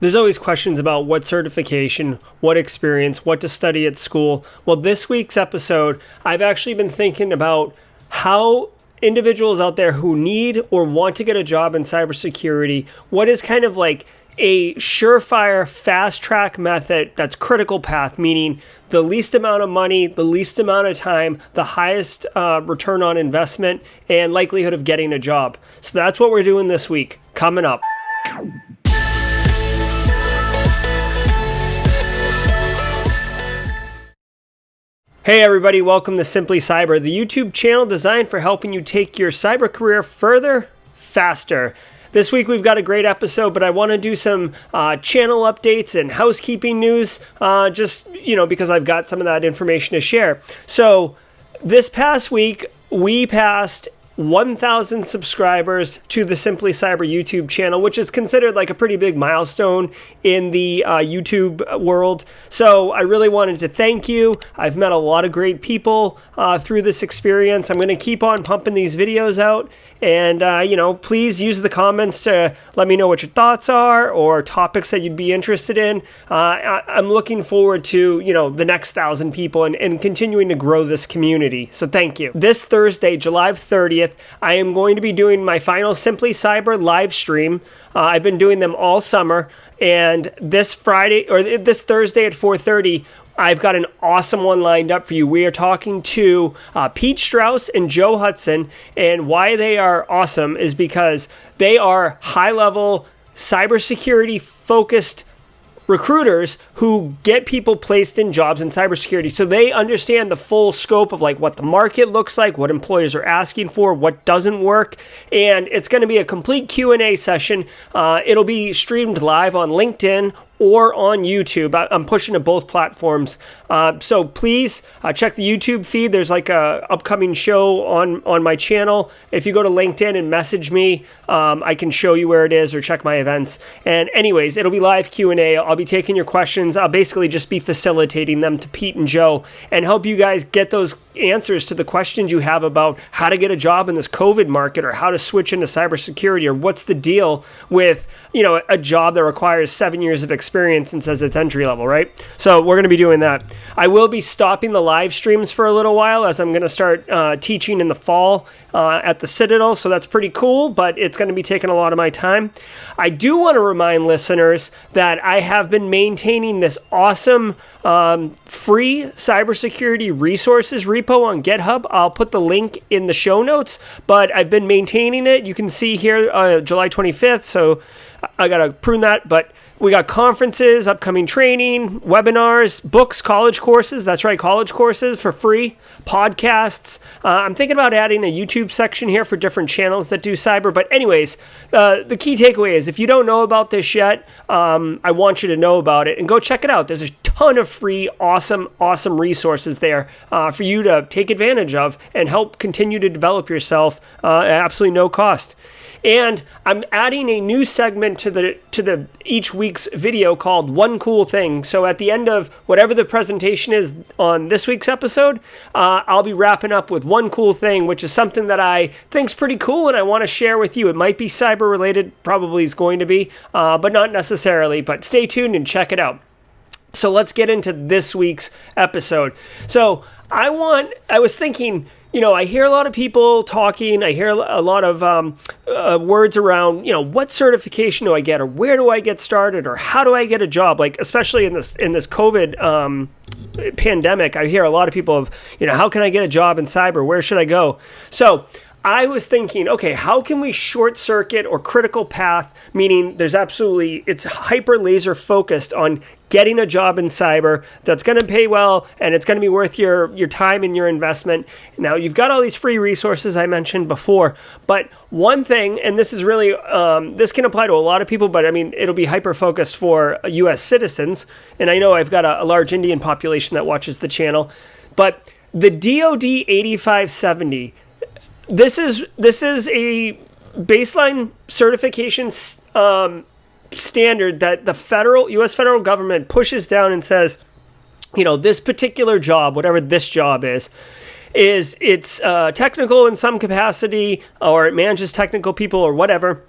There's always questions about what certification, what experience, what to study at school. Well, this week's episode, I've actually been thinking about how individuals out there who need or want to get a job in cybersecurity, what is kind of like a surefire fast track method that's critical path, meaning the least amount of money, the least amount of time, the highest return on investment, and likelihood of getting a job. So that's what we're doing this week, coming up. Hey everybody, welcome to Simply Cyber, the YouTube channel designed for helping you take your cyber career further, faster. This week we've got a great episode, but I want to do some channel updates and housekeeping news, because I've got some of that information to share. So this past week, we passed 1,000 subscribers to the Simply Cyber YouTube channel, which is considered like a pretty big milestone in the YouTube world. So I really wanted to thank you. I've met a lot of great people through this experience. I'm going to keep on pumping these videos out. And, please use the comments to let me know what your thoughts are or topics that you'd be interested in. I'm looking forward to, the next 1,000 people and continuing to grow this community. So thank you. This Thursday, July 30th, I am going to be doing my final Simply Cyber live stream. I've been doing them all summer. And this Thursday at 4:30, I've got an awesome one lined up for you. We are talking to Pete Strauss and Joe Hudson, and why they are awesome is because they are high-level cybersecurity focused recruiters who get people placed in jobs in cybersecurity. So they understand the full scope of like what the market looks like, what employers are asking for, what doesn't work. And it's going to be a complete Q&A session. It'll be streamed live on LinkedIn or on YouTube. I'm pushing to both platforms. So please check the YouTube feed. There's like a upcoming show on my channel. If you go to LinkedIn and message me, I can show you where it is or check my events. And anyways, it'll be live Q&A. I'll be taking your questions. I'll basically just be facilitating them to Pete and Joe and help you guys get those answers to the questions you have about how to get a job in this COVID market or how to switch into cybersecurity or what's the deal with, a job that requires 7 years of experience and says it's entry level, right? So we're going to be doing that. I will be stopping the live streams for a little while as I'm going to start teaching in the fall at the Citadel. So that's pretty cool, but it's going to be taking a lot of my time. I do want to remind listeners that I have been maintaining this awesome free cybersecurity resources repo on GitHub. I'll put the link in the show notes, but I've been maintaining it. You can see here July 25th, so I got to prune that, but we got conferences, upcoming training, webinars, books, college courses. That's right, college courses for free, podcasts. I'm thinking about adding a YouTube section here for different channels that do cyber. But anyways, the key takeaway is if you don't know about this yet, I want you to know about it and go check it out. There's a ton of free, awesome resources there for you to take advantage of and help continue to develop yourself at absolutely no cost. And I'm adding a new segment to the each week's video called One Cool Thing. So at the end of whatever the presentation is on this week's episode, I'll be wrapping up with one cool thing, which is something that I think's pretty cool and I want to share with you. It might be cyber related, probably is going to be, but not necessarily. But stay tuned and check it out. So let's get into this week's episode. So I was thinking, I hear a lot of people talking. I hear a lot of words around, what certification do I get, or where do I get started, or how do I get a job? Like, especially in this COVID pandemic, I hear a lot of people of, how can I get a job in cyber? Where should I go? So I was thinking, okay, how can we short circuit or critical path, meaning it's hyper laser focused on getting a job in cyber that's going to pay well and it's going to be worth your time and your investment. Now, you've got all these free resources I mentioned before, but one thing, and this is really, this can apply to a lot of people, but I mean, it'll be hyper focused for U.S. citizens. And I know I've got a large Indian population that watches the channel, but the DoD 8570, This is a baseline certification standard that the U.S. federal government pushes down and says, this particular job, whatever this job is it's technical in some capacity, or it manages technical people or whatever.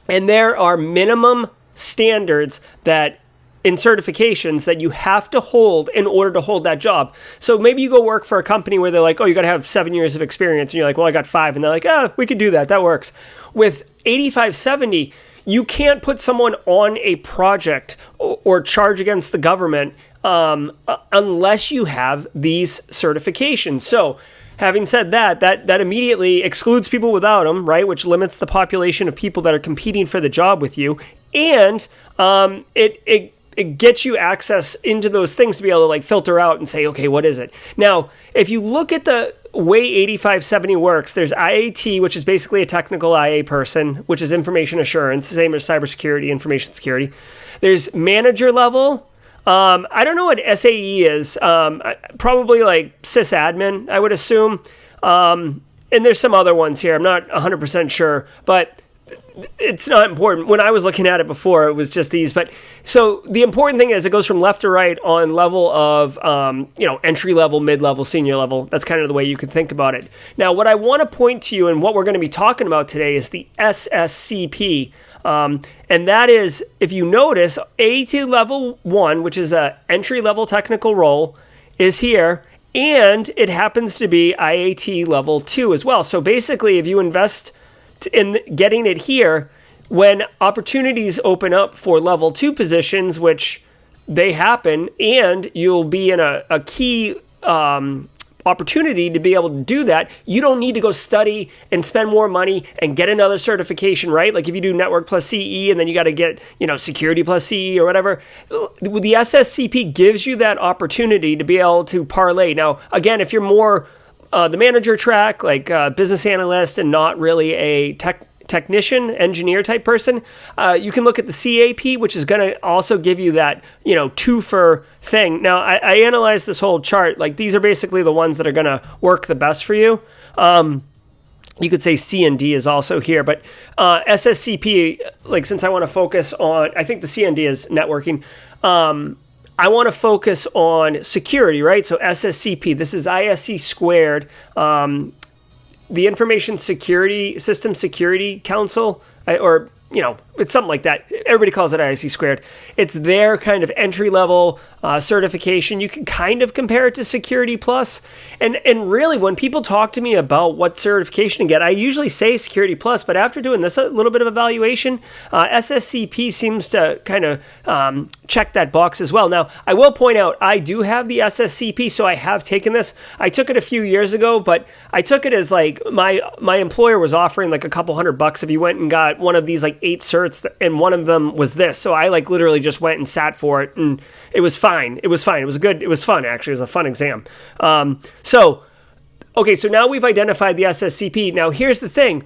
And there are minimum standards that in certifications that you have to hold in order to hold that job. So maybe you go work for a company where they're like, oh, you got to have 7 years of experience. And you're like, well, I got 5. And they're like, we could do that. That works. With 8570, you can't put someone on a project or charge against the government unless you have these certifications. So having said that immediately excludes people without them, right? Which limits the population of people that are competing for the job with you. And it gets you access into those things to be able to like filter out and say, okay, what is it? Now, if you look at the way 8570 works, there's IAT, which is basically a technical IA person, which is information assurance, same as cybersecurity, information security. There's manager level. I don't know what SAE is. Probably like sysadmin, I would assume. And there's some other ones here. I'm not 100% sure, but it's not important. When I was looking at it before, it was just these. But so the important thing is it goes from left to right on level of, entry level, mid level, senior level. That's kind of the way you could think about it. Now, what I want to point to you and what we're going to be talking about today is the SSCP. And that is, if you notice, IAT Level 1, which is a entry level technical role, is here. And it happens to be IAT Level 2 as well. So basically, if you invest in getting it here, when opportunities open up for level 2 positions, which they happen, and you'll be in a key opportunity to be able to do that, you don't need to go study and spend more money and get another certification, right? Like if you do network plus CE and then you got to get, security plus CE or whatever. The SSCP gives you that opportunity to be able to parlay. Now, again, if you're more the manager track, like business analyst and not really a technician, engineer type person, you can look at the CAP, which is going to also give you that, 2-for thing. Now, I analyzed this whole chart. Like these are basically the ones that are going to work the best for you. You could say C and D is also here, but SSCP, like since I want to focus on, I think the C and D is networking. I want to focus on security, right? So SSCP, this is ISC squared. The Information Security System Security Council, it's something like that. Everybody calls it ISC squared. It's their kind of entry level certification. You can kind of compare it to Security Plus. And really, when people talk to me about what certification to get, I usually say Security Plus. But after doing this a little bit of evaluation, SSCP seems to kind of check that box as well. Now, I will point out, I do have the SSCP, so I have taken this. I took it a few years ago, but I took it as like my employer was offering like a couple $100 if you went and got one of these like 8 certs, and one of them was this. So I like literally just went and sat for it, and it was fine. It was fine. It was good. It was fun, actually. It was a fun exam. So now we've identified the SSCP. Now here's the thing.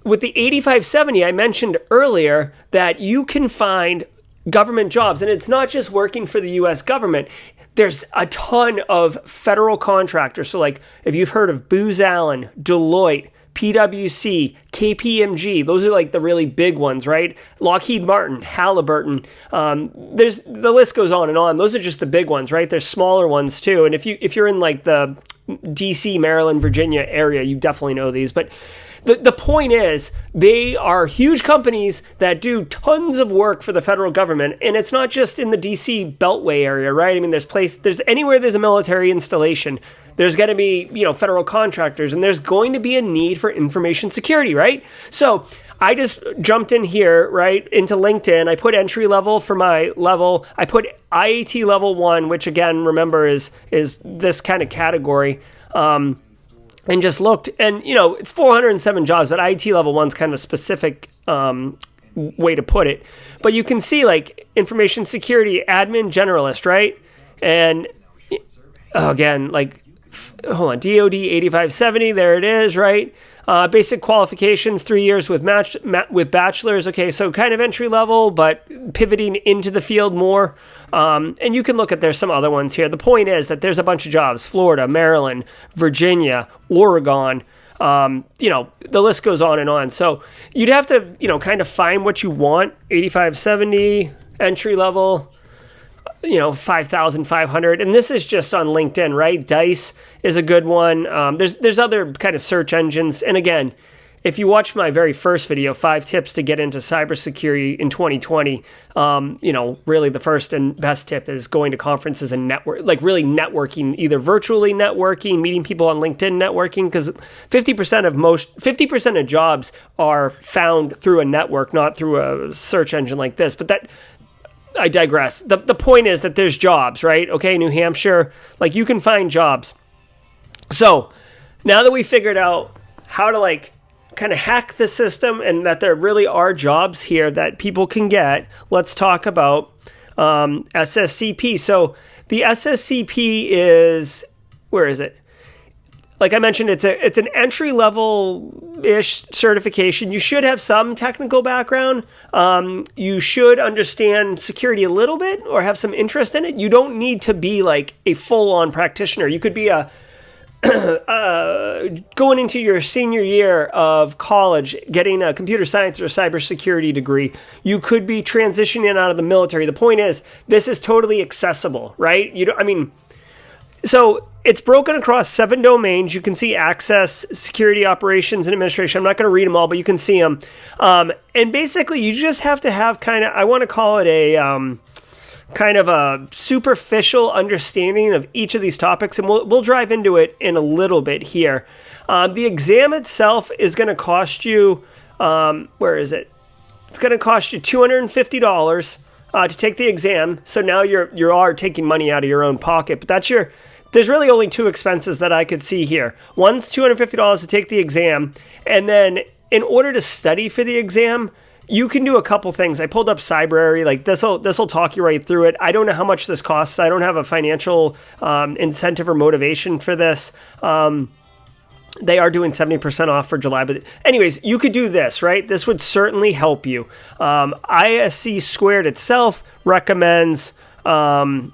With the 8570, I mentioned earlier that you can find government jobs, and it's not just working for the U.S. government. There's a ton of federal contractors. So like if you've heard of Booz Allen, Deloitte, PwC, KPMG, those are like the really big ones, right? Lockheed Martin, Halliburton, the list goes on and on. Those are just the big ones, right? There's smaller ones too. And if you're in like the DC, Maryland, Virginia area, you definitely know these. But the point is, they are huge companies that do tons of work for the federal government, and it's not just in the DC Beltway area, right? I mean, there's anywhere there's a military installation, there's going to be, federal contractors, and there's going to be a need for information security, right? So I just jumped in here, right, into LinkedIn. I put entry level for my level. I put IAT Level 1, which again, remember is this kind of category. And just looked, and it's 407 jobs, but IAT Level 1's kind of a specific way to put it. But you can see like information security admin generalist, right? And again, like hold on, DoD 8570, there it is, right? Basic qualifications, 3 years with bachelor's. Okay, so kind of entry level, but pivoting into the field more. And you can look at, there's some other ones here. The point is that there's a bunch of jobs: Florida, Maryland, Virginia, Oregon. The list goes on and on. So you'd have to, kind of find what you want. 8570 entry level, 5,500. And this is just on LinkedIn, right? Dice is a good one. There's other kind of search engines. And again, if you watch my very first video, 5 tips to get into cybersecurity in 2020, really the first and best tip is going to conferences and really networking, either virtually networking, meeting people on LinkedIn networking, because 50% of jobs are found through a network, not through a search engine like this. But I digress. The point is that there's jobs, right? Okay, New Hampshire, like you can find jobs. So now that we figured out how to kind of hack the system and that there really are jobs here that people can get, let's talk about SSCP. So the SSCP is, where is it? Like I mentioned, it's an entry-level-ish certification. You should have some technical background. You should understand security a little bit or have some interest in it. You don't need to be like a full-on practitioner. You could be going into your senior year of college, getting a computer science or cybersecurity degree. You could be transitioning out of the military. The point is, this is totally accessible, right? So it's broken across 7 domains. You can see access, security, operations, and administration. I'm not going to read them all, but you can see them. And basically, you just have to have I want to call it a kind of a superficial understanding of each of these topics, and we'll drive into it in a little bit here. The exam itself is going to cost you, where is it? It's going to cost you $250 to take the exam. So now you are taking money out of your own pocket, but there's really only 2 expenses that I could see here. One's $250 to take the exam, and then in order to study for the exam, you can do a couple things. I pulled up Cybrary. Like this'll talk you right through it. I don't know how much this costs. I don't have a financial incentive or motivation for this. They are doing 70% off for July. But anyways, you could do this, right? This would certainly help you. ISC Squared itself recommends that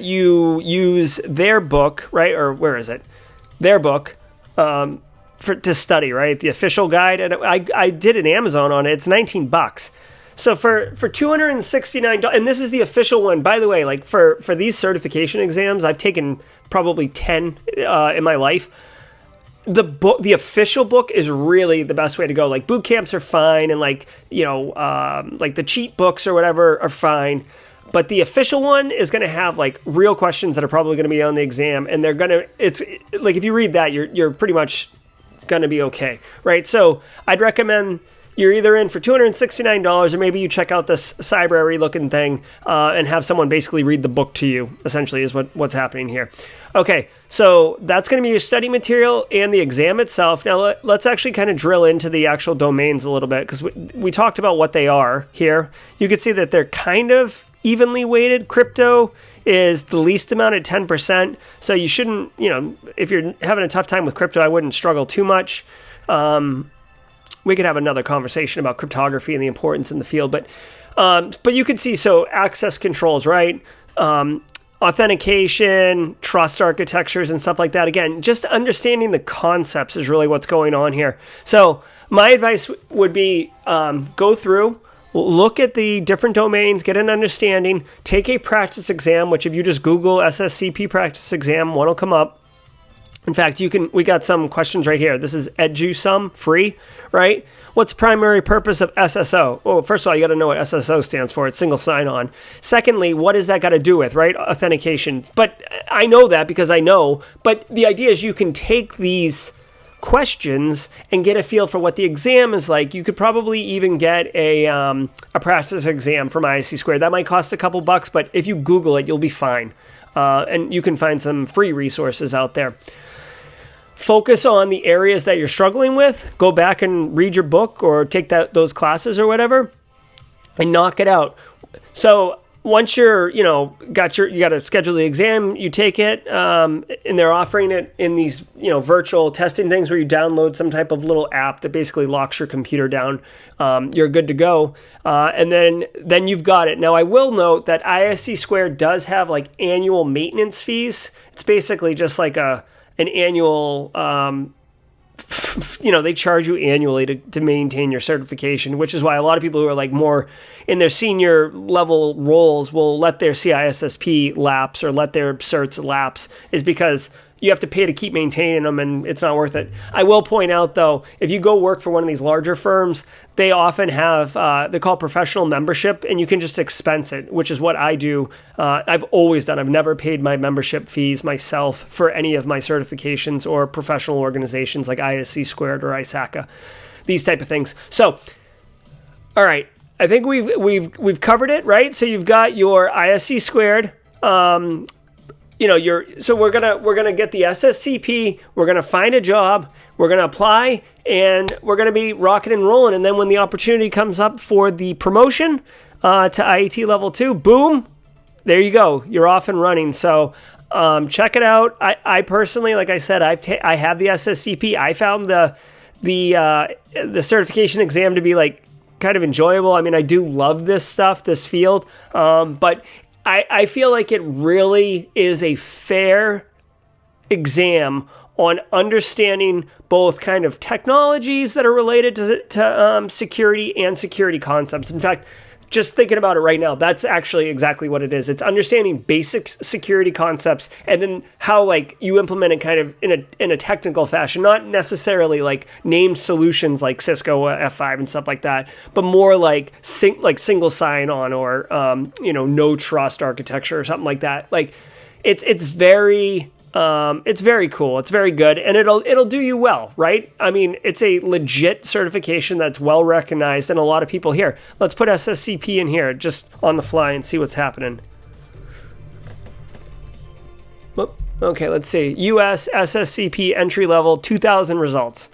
you use their book, right? Or where is it? Their book to study, right? The official guide. And I did an Amazon on it. It's $19. So for $269, and this is the official one, by the way, like for these certification exams, I've taken probably 10 in my life. The official book is really the best way to go. Like boot camps are fine, and like the cheat books or whatever are fine. But the official one is going to have like real questions that are probably going to be on the exam, and it's like if you read that, you're pretty much going to be okay, right? So I'd recommend you're either in for $269, or maybe you check out this Cybrary looking thing and have someone basically read the book to you, essentially is what's happening here. Okay, so that's going to be your study material and the exam itself. Now let's actually kind of drill into the actual domains a little bit, because we talked about what they are here. You can see that they're kind of evenly weighted. Crypto is the least amount at 10%. So you shouldn't, if you're having a tough time with crypto, I wouldn't struggle too much. We could have another conversation about cryptography and the importance in the field, but you can see, so access controls, right? Authentication, trust architectures, and stuff like that. Again, just understanding the concepts is really what's going on here. So my advice would be go through, look at the different domains, get an understanding, take a practice exam, which if you just Google SSCP practice exam, one will come up. In fact, we got some questions right here. This is EduSum, free, right? What's primary purpose of SSO? Well, first of all, you got to know what SSO stands for. It's single sign-on. Secondly, what does that got to do with, right? Authentication. But I know that because I know. But the idea is you can take these questions and get a feel for what the exam is like. You could probably even get a practice exam from IAT Squared. That might cost a couple bucks, but if you Google it, you'll be fine. And you can find some free resources out there. Focus on the areas that you're struggling with. Go back and read your book or take those classes or whatever and knock it out. So once you're, you got to schedule the exam, you take it, and they're offering it in these, virtual testing things where you download some type of little app that basically locks your computer down. You're good to go. And then you've got it. Now, I will note that ISC Squared does have like annual maintenance fees. It's basically just like an annual, they charge you annually to maintain your certification, which is why a lot of people who are like more in their senior level roles will let their CISSP lapse or let their certs lapse, is because, you have to pay to keep maintaining them, and it's not worth it. I will point out, though, if you go work for one of these larger firms, they often have, they're called professional membership, and you can just expense it, which is what I do. I've always done. I've never paid my membership fees myself for any of my certifications or professional organizations like ISC Squared or ISACA, these type of things. So, all right, I think we've covered it, right? So you've got your ISC Squared. So we're gonna get the SSCP. We're gonna find a job. We're gonna apply, and we're gonna be rocking and rolling. And then when the opportunity comes up for the promotion to IAT Level 2, boom, there you go. You're off and running. So check it out. I personally, like I said, I have the SSCP. I found the certification exam to be like kind of enjoyable. I mean, I do love this stuff, this field, but I feel like it really is a fair exam on understanding both kind of technologies that are related to security and security concepts. In fact, just thinking about it right now, that's actually exactly what it is. It's understanding basic security concepts and then how like you implement it kind of in a technical fashion, not necessarily like named solutions like Cisco F5 and stuff like that, but more like single sign-on or no trust architecture or something like that. Like it's very cool. It's very good, and it'll do you well, right? I mean, it's a legit certification that's well recognized, and a lot of people here. Let's put SSCP in here just on the fly and see what's happening. Okay, let's see. US SSCP entry level 2000 results.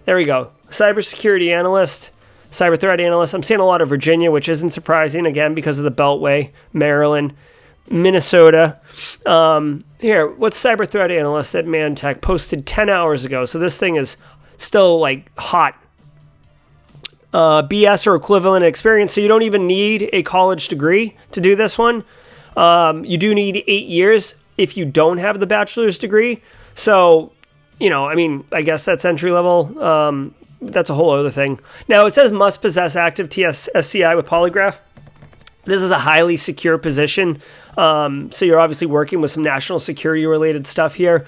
There we go. Cybersecurity analyst, cyber threat analyst. I'm seeing a lot of Virginia, which isn't surprising again because of the Beltway, Maryland, Minnesota. Here, what's cyber threat analyst at Mantech posted 10 hours ago. So this thing is still like hot. BS or equivalent experience. So you don't even need a college degree to do this one. You do need 8 years if you don't have the bachelor's degree. So, I guess that's entry level. That's a whole other thing. Now it says must possess active TSSCI with polygraph. This is a highly secure position. So you're obviously working with some national security related stuff here.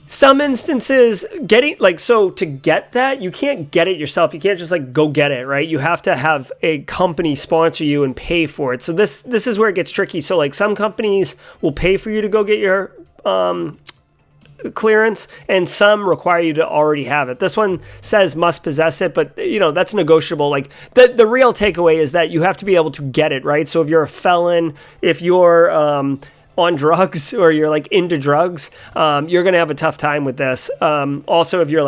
Some instances to get that, you can't get it yourself. You can't just go get it, right? You have to have a company sponsor you and pay for it. So this is where it gets tricky. So some companies will pay for you to go get your clearance, and some require you to already have it. This one says must possess it, but that's negotiable. The real takeaway is that you have to be able to get it, right? So if you're a felon, if you're on drugs or you're into drugs, you're gonna have a tough time with this. Also, if you're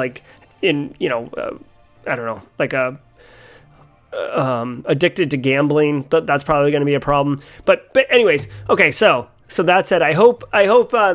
addicted to gambling, that's probably going to be a problem. But anyways, okay, so that's it. I hope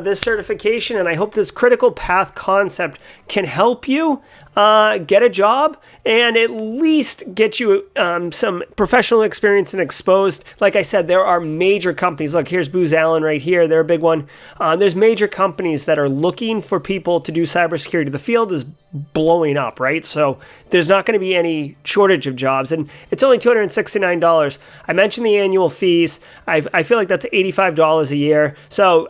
this certification and I hope this critical path concept can help you get a job and at least get you some professional experience and exposed. Like I said, there are major companies. Look, here's Booz Allen right here. They're a big one. There's major companies that are looking for people to do cybersecurity. The field is blowing up, right? So there's not going to be any shortage of jobs, and it's only $269. I mentioned the annual fees. I feel like that's $85 a year. So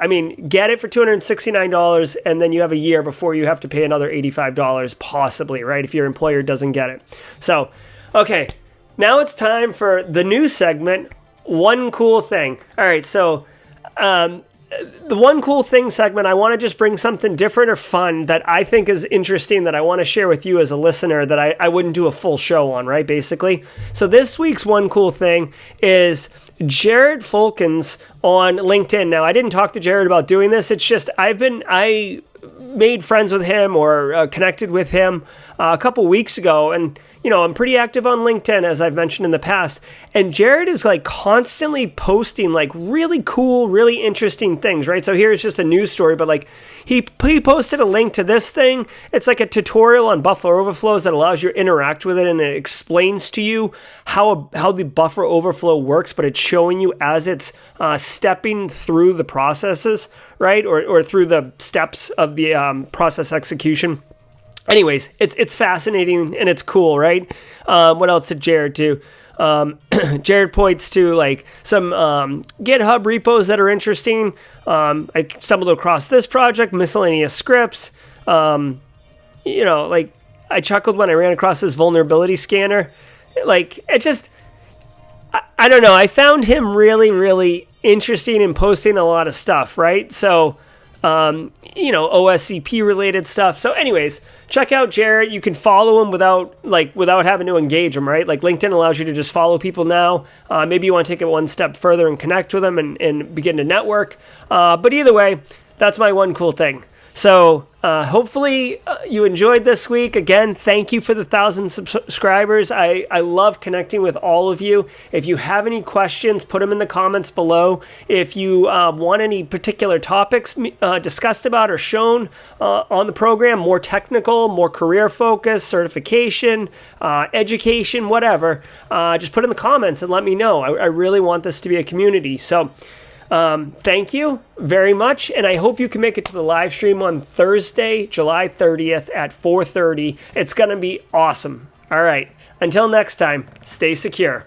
get it for $269, and then you have a year before you have to pay another $85 possibly, right? If your employer doesn't get it. So, okay, now it's time for the new segment, One Cool Thing. All right, so the One Cool Thing segment, I want to just bring something different or fun that I think is interesting that I want to share with you as a listener that I wouldn't do a full show on, right, basically. So this week's One Cool Thing is Jared Fulkins on LinkedIn. Now, I didn't talk to Jared about doing this. It's just I made friends with him or connected with him a couple weeks ago, and I'm pretty active on LinkedIn, as I've mentioned in the past, and Jared is constantly posting really cool, really interesting things, right? So here's just a news story, but he posted a link to this thing. It's like a tutorial on buffer overflows that allows you to interact with it, and it explains to you how the buffer overflow works, but it's showing you as it's stepping through the processes, right? Or through the steps of the process execution. Anyways, it's fascinating and it's cool, right? What else did Jared do? Jared points to like some GitHub repos that are interesting. I stumbled across this project, miscellaneous scripts. Like I chuckled when I ran across this vulnerability scanner. Like it just, I don't know. I found him really, really interesting in posting a lot of stuff, right? So, OSCP related stuff. So anyways, check out Jarrett. You can follow him without having to engage him, right? Like LinkedIn allows you to just follow people now. Maybe you want to take it one step further and connect with them and begin to network. But either way, that's my one cool thing. So hopefully you enjoyed this week. Again, thank you for the 1,000 subscribers. I love connecting with all of you. If you have any questions, put them in the comments below. If you want any particular topics discussed about or shown on the program, more technical, more career focused, certification, education, whatever, just put in the comments and let me know. I really want this to be a community. So thank you very much, and I hope you can make it to the live stream on Thursday, July 30th at 4:30. It's going to be awesome. All right, until next time, stay secure.